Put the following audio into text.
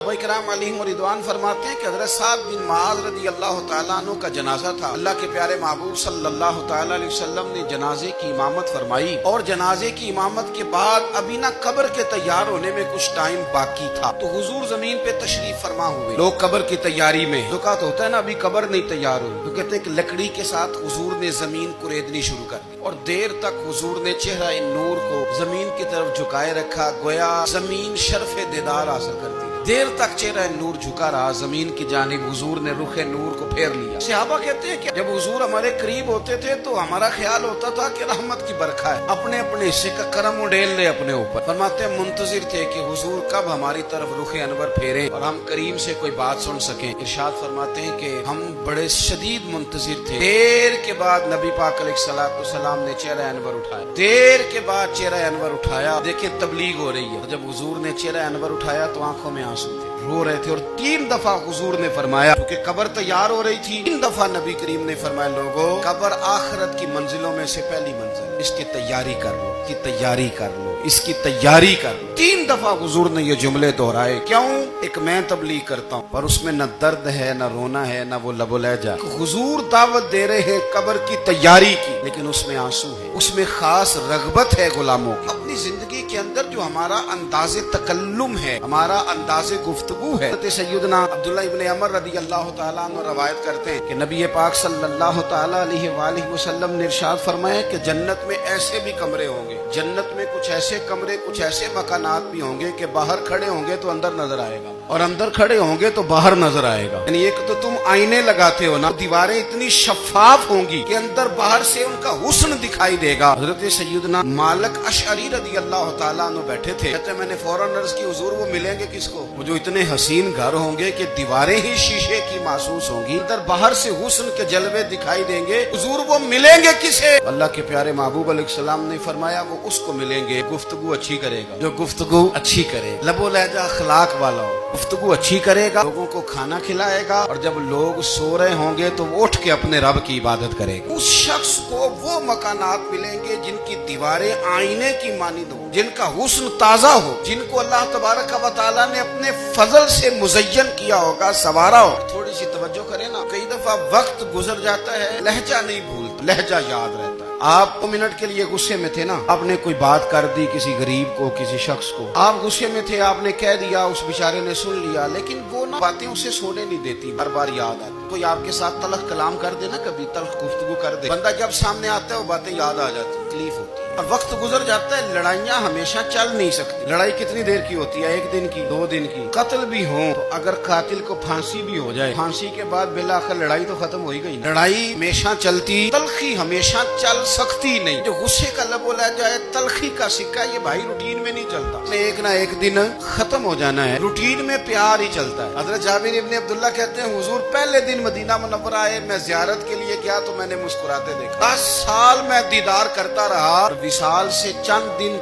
वो इकराम अलैहिम रिदवान फरमाते हैं कि हज़रत साद बिन मुआज़ रज़ी अल्लाह तआला अन्हु का जनाजा था। अल्लाह के प्यारे महबूब सल्लल्लाहु तआला अलैहि वसल्लम ने जनाजे की इमामत फरमाई और जनाजे की इमामत के बाद अभी ना कब्र के तैयार होने में कुछ टाइम बाकी था, तो हुजूर जमीन पे तशरीफ फरमा हुए। लोग कब्र की तैयारी में ज़ुकात होता है ना, अभी कब्र नहीं तैयार हुई तो कहते हैं कि लकड़ी के साथ हुजूर ने जमीन कुरेदनी शुरू कर दी और देर तक हुजूर ने चेहरा नूर को जमीन की तरफ झुकाए रखा, गोया जमीन शर्फ दीदार हासिल करती। देर तक चेहरा नूर झुका रहा जमीन की जानिब, हुजूर ने रुखे नूर को फेर लिया। सहाबा कहते हैं कि जब हुजूर हमारे करीब होते थे तो हमारा ख्याल होता था कि रहमत की बरखा है, अपने अपने हिस्से का करम उड़ेल ले अपने ऊपर। फरमाते हैं मुंतजिर थे कि हुजूर कब हमारी तरफ रुखे अनवर फेरे और हम करीम से कोई बात सुन सकें। इरशाद फरमाते हैं कि हम बड़े शदीद मुंतजिर थे। देर के बाद नबी पाक अलैहिस्सलाम ने चेहरा अनवर उठाया, देर के बाद चेहरा अनवर उठाया। देखिए तबलीग हो रही है। जब हुजूर ने चेहरा अनवर उठाया तो आंखों में आंसू थे, रो रहे थे। और 3 दफा हुजूर ने फरमाया, क्योंकि कब्र तैयार हो रही थी, 3 दफा नबी करीम ने फरमाया, लोगों कब्र आखिरत की मंजिलों में से पहली मंजिल, इसकी तैयारी कर लो, इसकी तैयारी कर लो, इसकी तैयारी कर लो। 3 दफा हुजूर ने ये जुमले दोहराए। क्यों? एक मैं तबलीग करता हूँ पर उसमें न दर्द है, न रोना है, न वो लबो लहजा। हुजूर दावत दे रहे हैं कब्र की तैयारी की, लेकिन उसमें आंसू है, उसमें खास रगबत है गुलामों की। अपनी जिंदगी के अंदर जो हमारा अंदाज़े तकल्लुम है, हमारा अंदाज़े गुफ्तगू है। सैयदना अब्दुल्लाह इब्न अमर रज़ी अल्लाह तआला अन्हु रवायत करते हैं कि नबी पाक सल्लल्लाहु तआला अलैहि वसल्लम ने इरशाद फरमाया कि जन्नत में ऐसे भी कमरे होंगे, जन्नत में कुछ ऐसे कमरे, कुछ ऐसे मकानात भी होंगे कि बाहर खड़े होंगे तो अंदर नजर आएगा और अंदर खड़े होंगे तो बाहर नजर आएगा। यानी एक तो तुम आईने लगाते हो ना, दीवारें इतनी शफाफ होंगी कि अंदर बाहर से उनका हुस्न दिखाई देगा। हजरत सैयदना मालिक अशअरी रज़ी अल्लाह तआला अन्हु बैठे थे, कहते मैंने फौरन अर्ज की, हुजूर वो मिलेंगे किसको? वो जो इतने हसीन घर होंगे कि दीवारें ही शीशे की महसूस होंगी, अंदर बाहर से हुस्न के जलवे दिखाई देंगे, हुजूर वो मिलेंगे किसे? अल्लाह के प्यारे महबूब अलैहिस्सलाम ने फरमाया वो उसको मिलेंगे गुफ्तगू अच्छी करेगा, जो गुफ्तगू अच्छी करे, लबो लहजा अखलाक वाला हो, गुफ्तगू अच्छी करेगा, लोगों को खाना खिलाएगा और जब लोग सो रहे होंगे तो वो उठ के अपने रब की इबादत करेगा। उस शख्स को वो मकानात मिलेंगे जिनकी दीवारें आईने की मानिंद हो, जिनका हुस्न ताजा हो, जिनको अल्लाह तबारक व तआला ने अपने फजल से मुज़य्यन किया होगा, सवारा हो। थोड़ी सी तवज्जो करें ना, कई दफा वक्त गुजर जाता है, लहजा नहीं भूलता, लहजा याद रहता है। आप 2 मिनट के लिए गुस्से में थे ना, आपने कोई बात कर दी किसी गरीब को, किसी शख्स को, आप गुस्से में थे, आपने कह दिया, उस बेचारे ने सुन लिया, लेकिन वो ना बातें उसे सोने नहीं देती, बार बार याद आती। कोई आपके साथ तलख कलाम कर दे ना, कभी तलख गुफ्तगू कर दे, बंदा जब सामने आता है वो बातें याद आ जाती, तकलीफ होती है। और वक्त गुजर जाता है, लड़ाइयाँ हमेशा चल नहीं सकती। लड़ाई कितनी देर की होती है? 1 दिन की, 2 दिन की। कत्ल भी हो तो अगर कातिल को फांसी भी हो जाए, फांसी के बाद बिलाखिर लड़ाई तो खत्म हो ही गई। लड़ाई हमेशा चलती, तलखी हमेशा चल सकती नहीं। जो गुस्से का लबो लहजा है, तलखी का सिक्का, ये भाई रूटीन में नहीं चलता, एक ना एक दिन खत्म हो जाना है। रूटीन में प्यार ही चलता है। हजरत जाबिर इब्न अब्दुल्लाह कहते हैं हुजूर पहले दिन मदीना मुनव्वरा आए, मैं ज़ियारत के लिए गया तो मैंने मुस्कुराते देखा। 10 साल मैं दीदार करता रहा, विसाल से चंद दिन